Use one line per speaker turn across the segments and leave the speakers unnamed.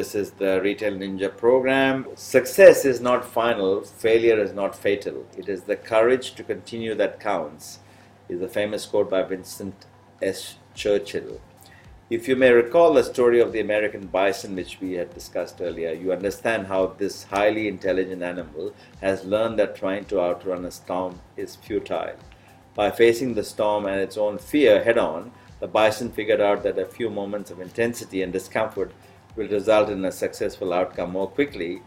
This is the Retail Ninja program. Success is not final, failure is not fatal. It is the courage to continue that counts, is a famous quote by Winston S. Churchill. If you may recall the story of the American bison, which we had discussed earlier, you understand how this highly intelligent animal has learned that trying to outrun a storm is futile. By facing the storm and its own fear head-on, the bison figured out that a few moments of intensity and discomfort will result in a successful outcome more quickly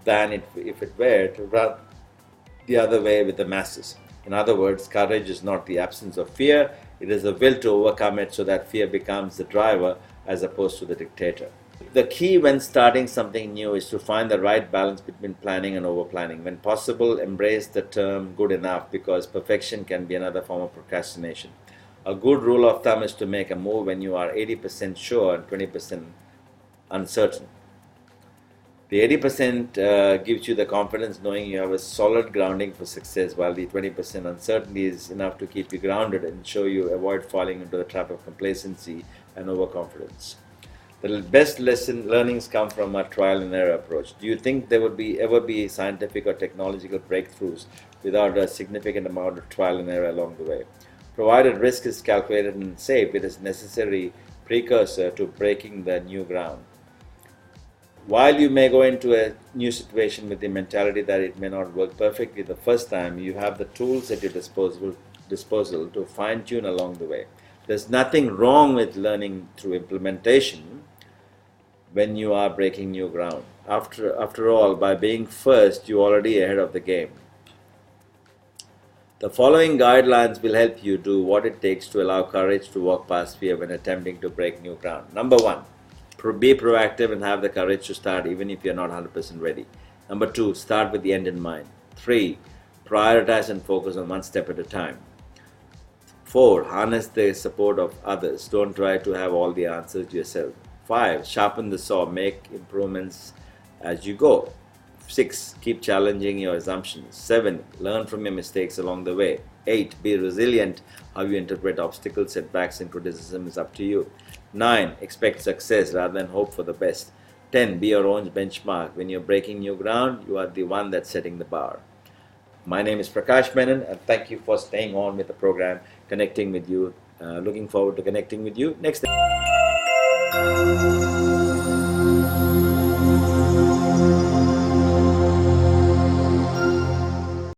than if it were to run the other way with the masses. In other words, courage is not the absence of fear, it is the will to overcome it so that fear becomes the driver as opposed to the dictator. The key when starting something new is to find the right balance between planning and over-planning. When possible, embrace the term good enough, because perfection can be another form of procrastination. A good rule of thumb is to make a move when you are 80% sure and 20% uncertain. The 80% gives you the confidence knowing you have a solid grounding for success, while the 20% uncertainty is enough to keep you grounded and show you avoid falling into the trap of complacency and overconfidence. The best learnings come from a trial and error approach. Do you think there would ever be scientific or technological breakthroughs without a significant amount of trial and error along the way? Provided risk is calculated and safe, it is a necessary precursor to breaking the new ground. While you may go into a new situation with the mentality that it may not work perfectly the first time, you have the tools at your disposal to fine-tune along the way. There's nothing wrong with learning through implementation when you are breaking new ground. After all, by being first, you're already ahead of the game. The following guidelines will help you do what it takes to allow courage to walk past fear when attempting to break new ground. Number 1, be proactive and have the courage to start even if you're not 100% ready. Number 2, start with the end in mind. 3, prioritize and focus on one step at a time. 4, harness the support of others. Don't try to have all the answers yourself. 5, sharpen the saw. Make improvements as you go. 6, keep challenging your assumptions. 7, learn from your mistakes along the way. 8, be resilient. How you interpret obstacles, setbacks, and criticism is up to you. 9, expect success rather than hope for the best. 10, be your own benchmark. When you're breaking new ground, you are the one that's setting the bar. My name is Prakash Menon, and thank you for staying on with the program, connecting with you. Looking forward to connecting with you next time.